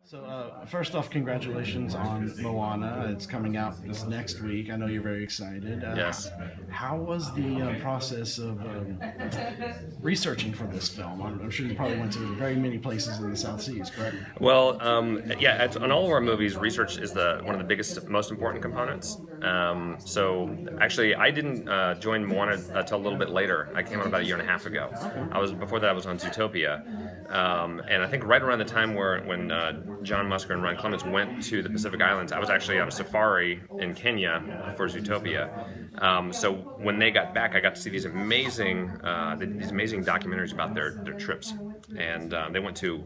So, first off, congratulations on Moana. It's coming out this next week. I know you're very excited. Yes. How was the process of researching for this film? I'm sure you probably went to very many places in the South Seas, correct? Well, yeah, on all of our movies, research is one of the biggest, most important components. So actually, I didn't join Moana until a little bit later. I came on about a year and a half ago. Before that, I was on Zootopia, and I think right around the time when John Musker and Ron Clements went to the Pacific Islands, I was actually on a safari in Kenya for Zootopia. So when they got back, I got to see these amazing documentaries about their trips, and they went to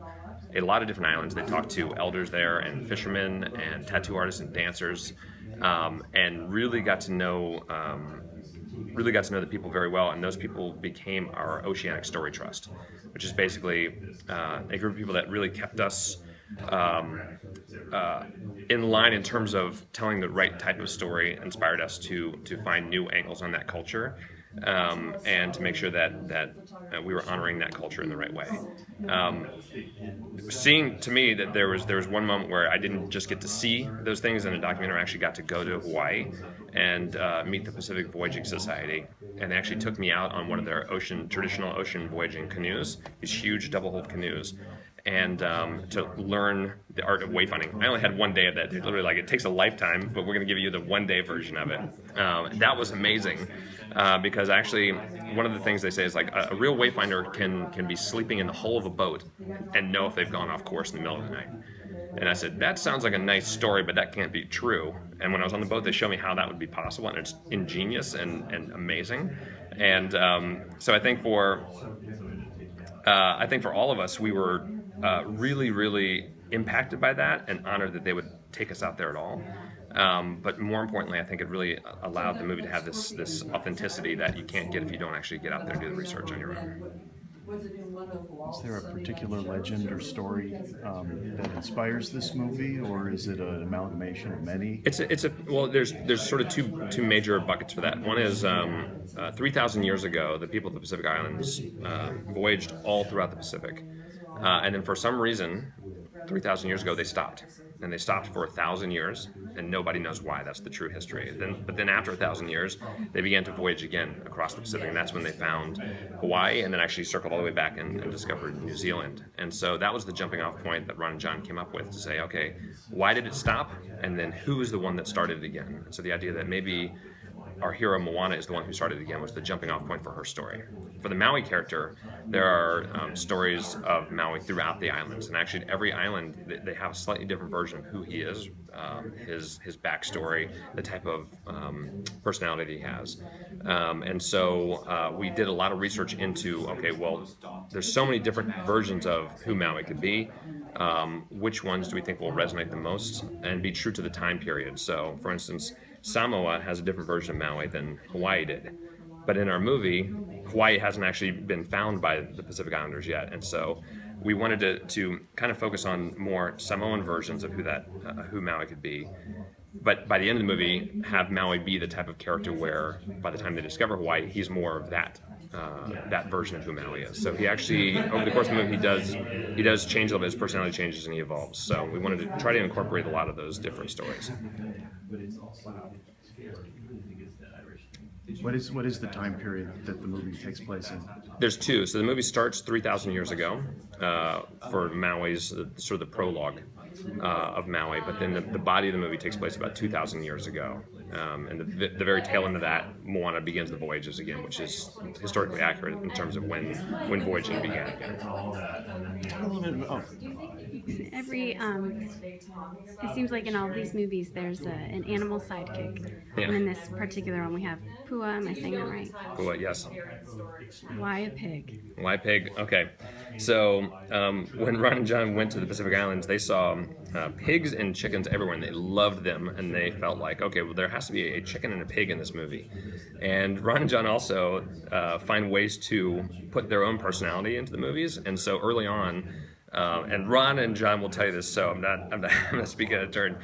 a lot of different islands. They talked to elders there and fishermen and tattoo artists and dancers, and really got to know the people very well. And those people became our Oceanic Story Trust, which is basically a group of people that really kept us in line in terms of telling the right type of story, inspired us to find new angles on that culture, and to make sure that we were honoring that culture in the right way. Seeing to me that there was one moment where I didn't just get to see those things in a documentary. I actually got to go to Hawaii and meet the Pacific Voyaging Society, and they actually took me out on one of their traditional ocean voyaging canoes, these huge double-hulled canoes, and to learn the art of wayfinding. I only had one day of that. Literally, it takes a lifetime, but we're going to give you the one-day version of it. That was amazing, because actually one of the things they say is a real wayfinder can be sleeping in the hull of a boat and know if they've gone off course in the middle of the night. And I said, that sounds like a nice story, but that can't be true. And when I was on the boat, they showed me how that would be possible, and it's ingenious and amazing. And so I think for all of us, we were really, really impacted by that and honored that they would take us out there at all. But more importantly, I think it really allowed the movie to have this authenticity that you can't get if you don't actually get out there and do the research on your own. Is there a particular legend or story that inspires this movie, or is it an amalgamation of many? Well, there's sort of two major buckets for that. One is 3,000 years ago, the people of the Pacific Islands voyaged all throughout the Pacific, and then for some reason, 3,000 years ago, they stopped. And they stopped for 1,000 years, and nobody knows why. That's the true history. But then after 1,000 years, they began to voyage again across the Pacific, and that's when they found Hawaii, and then actually circled all the way back and discovered New Zealand. And so that was the jumping off point that Ron and John came up with to say, okay, why did it stop? And then who is the one that started it again? And so the idea that maybe our hero Moana is the one who started it again was the jumping off point for her story. For the Maui character, there are stories of Maui throughout the islands, and actually every island they have a slightly different version of who he is, his backstory, the type of personality he has, and so we did a lot of research into there's so many different versions of who Maui could be. Which ones do we think will resonate the most and be true to the time period? So, for instance, Samoa has a different version of Maui than Hawaii did. But in our movie, Hawaii hasn't actually been found by the Pacific Islanders yet. And so we wanted to kind of focus on more Samoan versions of who Maui could be. But by the end of the movie, have Maui be the type of character where, by the time they discover Hawaii, he's more of that version of who Maui is. So he actually, over the course of the movie, he does change a little bit. His personality changes and he evolves. So we wanted to try to incorporate a lot of those different stories. What is the time period that the movie takes place in? There's two. So the movie starts 3,000 years ago for Maui's sort of the prologue of Maui, but then the body of the movie takes place about 2,000 years ago. And the very tail end of that, Moana begins the voyages again, which is historically accurate in terms of when voyaging began again. A little bit of, It seems like in all of these movies there's an animal sidekick. Yeah. And in this particular one we have Pua, am I saying that right? Pua, yes. Why a pig? Why pig? Okay. So when Ron and John went to the Pacific Islands, they saw pigs and chickens everywhere, and they loved them, and they felt like, okay, well, there has to be a chicken and a pig in this movie. And Ron and John also find ways to put their own personality into the movies, and so early on, and Ron and John will tell you this, so I'm not speaking out of turn.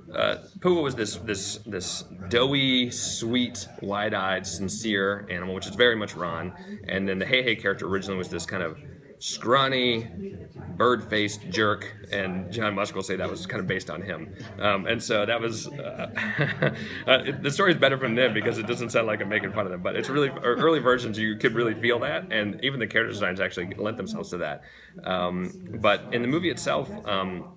Pua was this doughy, sweet, wide-eyed, sincere animal, which is very much Ron. And then the Hey Hey character originally was this kind of scrawny, bird-faced jerk, and John Musk will say that was kind of based on him. And so that was the story is better from them because it doesn't sound like I'm making fun of them, but it's really early versions. You could really feel that, and even the character designs actually lent themselves to that. But in the movie itself,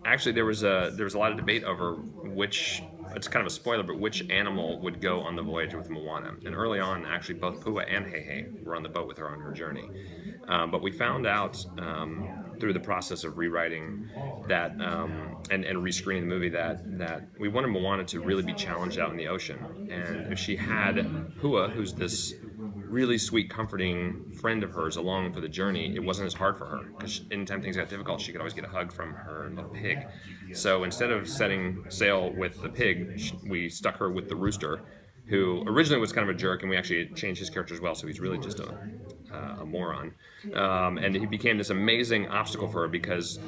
actually there was a lot of debate over which. It's kind of a spoiler, but which animal would go on the voyage with Moana? And early on, actually, both Pua and Heihei were on the boat with her on her journey. But we found out through the process of rewriting that and rescreening the movie that we wanted Moana to really be challenged out in the ocean. And if she had Pua, who's this really sweet, comforting friend of hers along for the journey, it wasn't as hard for her because anytime things got difficult, she could always get a hug from her little pig. So instead of setting sail with the pig, we stuck her with the rooster, who originally was kind of a jerk, and we actually changed his character as well, so he's really just a moron. And he became this amazing obstacle for her because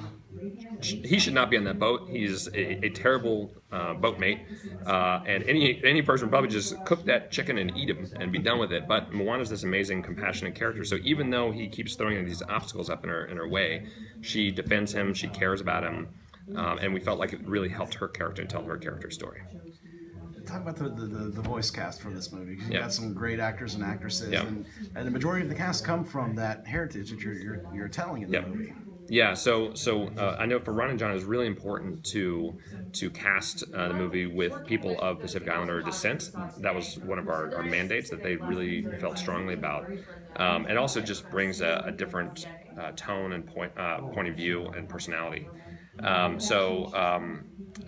he should not be on that boat. He's a terrible boatmate, and any person would probably just cook that chicken and eat him and be done with it. But Moana's this amazing, compassionate character. So even though he keeps throwing these obstacles up in her way, she defends him. She cares about him, and we felt like it really helped her character and tell her character story. Talk about the voice cast for this movie. You Yeah. got some great actors and actresses, Yeah. and the majority of the cast come from that heritage that you're telling in the Yeah. movie. Yeah, so I know for Ron and John, it was really important to cast the movie with people of Pacific Islander descent. That was one of our mandates that they really felt strongly about. And also just brings a different tone and point of view and personality.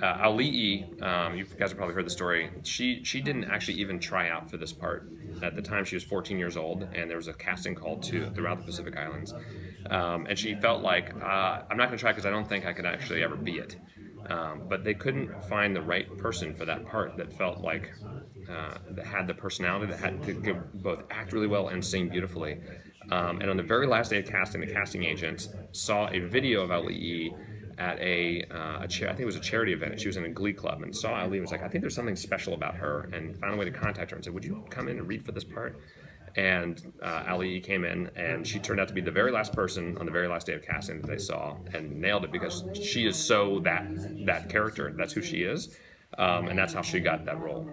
Ali'i, you guys have probably heard the story. She didn't actually even try out for this part. At the time, she was 14 years old, and there was a casting call throughout the Pacific Islands. And she felt like, I'm not going to try because I don't think I could actually ever be it. But they couldn't find the right person for that part that felt like, that had the personality, that had to both act really well and sing beautifully. And on the very last day of casting, the casting agent saw a video of Ali'i at I think it was a charity event. She was in a glee club and saw Ali and was like, I think there's something special about her, and found a way to contact her and said, would you come in and read for this part? And Ali came in, and she turned out to be the very last person on the very last day of casting that they saw, and nailed it because she is so that character. That's who she is, and that's how she got that role,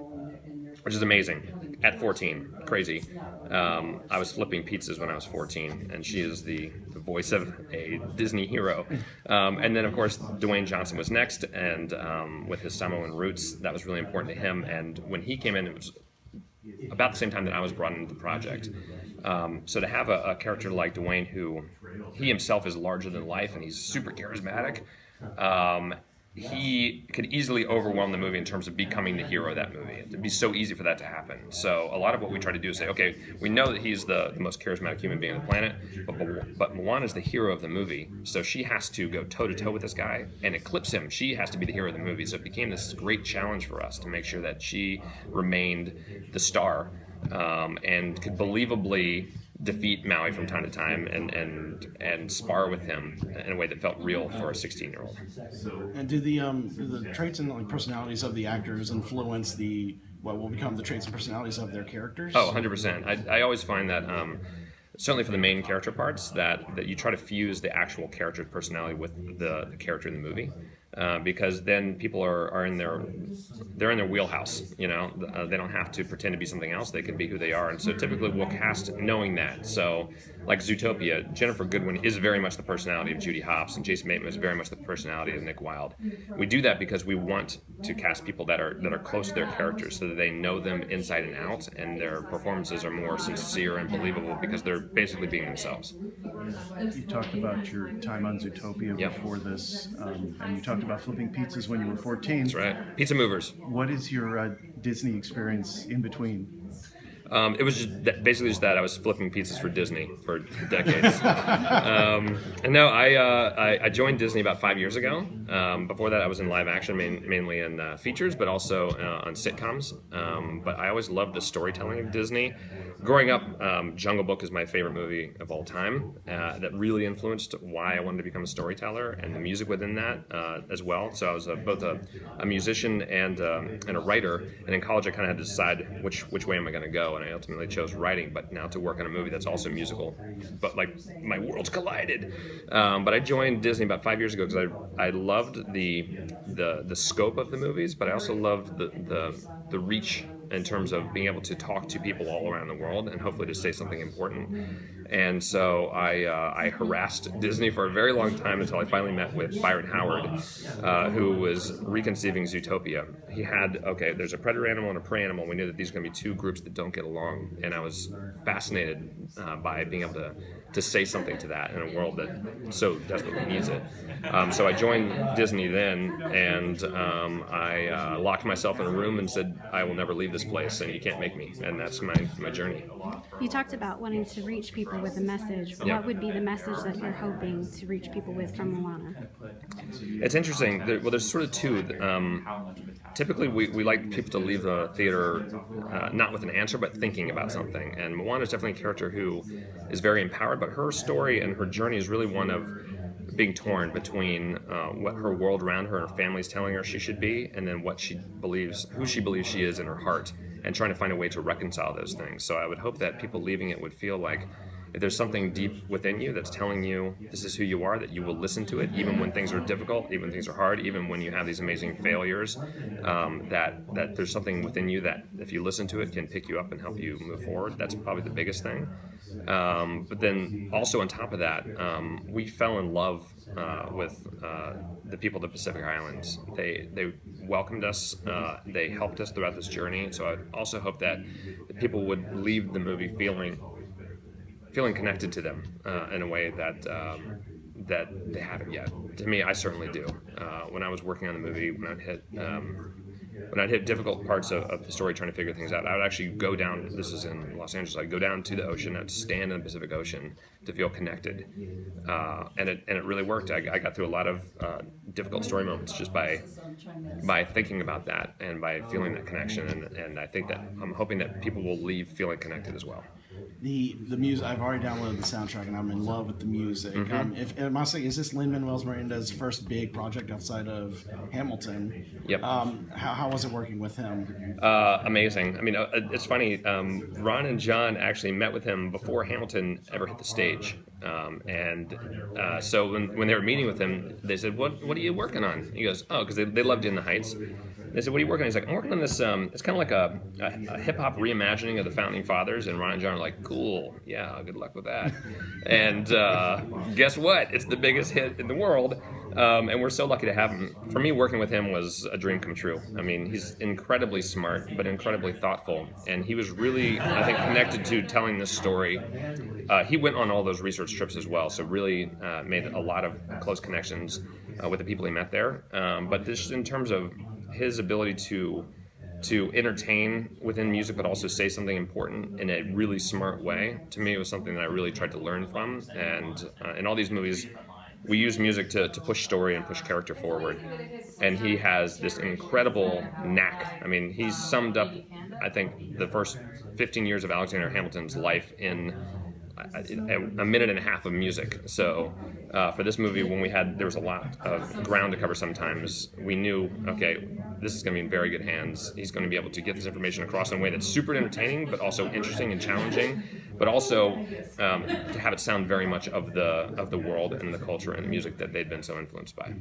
which is amazing. At 14, crazy. I was flipping pizzas when I was 14, and she is the voice of a Disney hero. And then, of course, Dwayne Johnson was next, and with his Samoan roots, that was really important to him. And when he came in, it was about the same time that I was brought into the project. So to have a character like Dwayne, who he himself is larger than life, and he's super charismatic, he could easily overwhelm the movie in terms of becoming the hero of that movie. It'd be so easy for that to happen. So a lot of what we try to do is say, okay, we know that he's the most charismatic human being on the planet, but Moana's the hero of the movie, so she has to go toe-to-toe with this guy and eclipse him. She has to be the hero of the movie. So it became this great challenge for us to make sure that she remained the star and could believably defeat Maui from time to time and spar with him in a way that felt real for a 16-year-old. And do the traits and personalities of the actors influence what will become the traits and personalities of their characters? Oh, 100%. I always find that, certainly for the main character parts, that you try to fuse the actual character's personality with the character in the movie. Because then people are in their wheelhouse, you know. They don't have to pretend to be something else. They can be who they are. And so typically we'll cast knowing that. So like Zootopia, Jennifer Goodwin is very much the personality of Judy Hopps, and Jason Bateman is very much the personality of Nick Wilde. We do that because we want to cast people that are close to their characters, so that they know them inside and out, and their performances are more sincere and believable because they're basically being themselves. You talked about your time on Zootopia Yep. before this, and you talked about flipping pizzas when you were 14. That's right. Pizza movers. What is your Disney experience in between? It was basically just that I was flipping pizzas for Disney for decades. And no, I joined Disney about 5 years ago. Before that, I was in live action, mainly in features, but also on sitcoms. But I always loved the storytelling of Disney. growing up, Jungle Book is my favorite movie of all time. That really influenced why I wanted to become a storyteller, and the music within that as well. So I was both a musician and a writer. And in college, I kind of had to decide which way am I going to go, and I ultimately chose writing. But now to work on a movie that's also musical, but like my worlds collided. But I joined Disney about 5 years ago because I loved the scope of the movies, but I also loved the reach in terms of being able to talk to people all around the world and hopefully to say something important. And so I harassed Disney for a very long time until I finally met with Byron Howard, who was reconceiving Zootopia. He had, okay, there's a predator animal and a prey animal. We knew that these are going to be two groups that don't get along. And I was fascinated by being able to say something to that in a world that so desperately needs it. So I joined Disney then, and I locked myself in a room and said, I will never leave this place, and you can't make me. And that's my journey. You talked about wanting to reach people with a message. Yeah. What would be the message that you're hoping to reach people with from Moana? It's interesting. Well, there's sort of two. Typically, we like people to leave the theater not with an answer, but thinking about something. And Moana is definitely a character who is very empowered, but her story and her journey is really one of being torn between what her world around her and her family's telling her she should be, and then what she believes, who she believes she is in her heart, and trying to find a way to reconcile those things. So I would hope that people leaving it would feel like if there's something deep within you that's telling you this is who you are, that you will listen to it, even when things are difficult, even when things are hard, even when you have these amazing failures, that there's something within you that if you listen to it can pick you up and help you move forward. That's probably the biggest thing. But then also on top of that, we fell in love with the people of the Pacific Islands. They welcomed us, they helped us throughout this journey. So I also hope that people would leave the movie feeling connected to them in a way that they haven't yet. To me, I certainly do. When I was working on the movie, when I'd hit difficult parts of the story trying to figure things out, I would actually go down, this is in Los Angeles, I'd go down to the ocean, I'd stand in the Pacific Ocean to feel connected. And it really worked. I got through a lot of difficult story moments just by thinking about that and by feeling that connection. And I think that I'm hoping that people will leave feeling connected as well. The music, I've already downloaded the soundtrack and I'm in love with the music. Am I saying, is this Lin-Manuel Miranda's first big project outside of Hamilton? Yep. How was it working with him? Amazing. I mean, it's funny. Ron and John actually met with him before Hamilton ever hit the stage. So when they were meeting with him, they said, "What are you working on?" He goes, "Oh, because they loved In the Heights." They said, "What are you working on?" He's like, "I'm working on this. It's kind of like a hip hop reimagining of the Founding Fathers." And Ron and John are like, "Cool, yeah, good luck with that." And guess what? It's the biggest hit in the world, and we're so lucky to have him. For me, working with him was a dream come true. I mean, he's incredibly smart, but incredibly thoughtful, and he was really, I think, connected to telling this story. He went on all those research trips as well, so really made a lot of close connections with the people he met there. But just in terms of his ability to entertain within music, but also say something important in a really smart way, to me, it was something that I really tried to learn from. And in all these movies, we use music to push story and push character forward. And he has this incredible knack. I mean, he's summed up, I think, the first 15 years of Alexander Hamilton's life in a minute and a half of music. So for this movie, when there was a lot of ground to cover sometimes, we knew, okay, this is going to be in very good hands. He's going to be able to get this information across in a way that's super entertaining, but also interesting and challenging, but also to have it sound very much of the world and the culture and the music that they'd been so influenced by.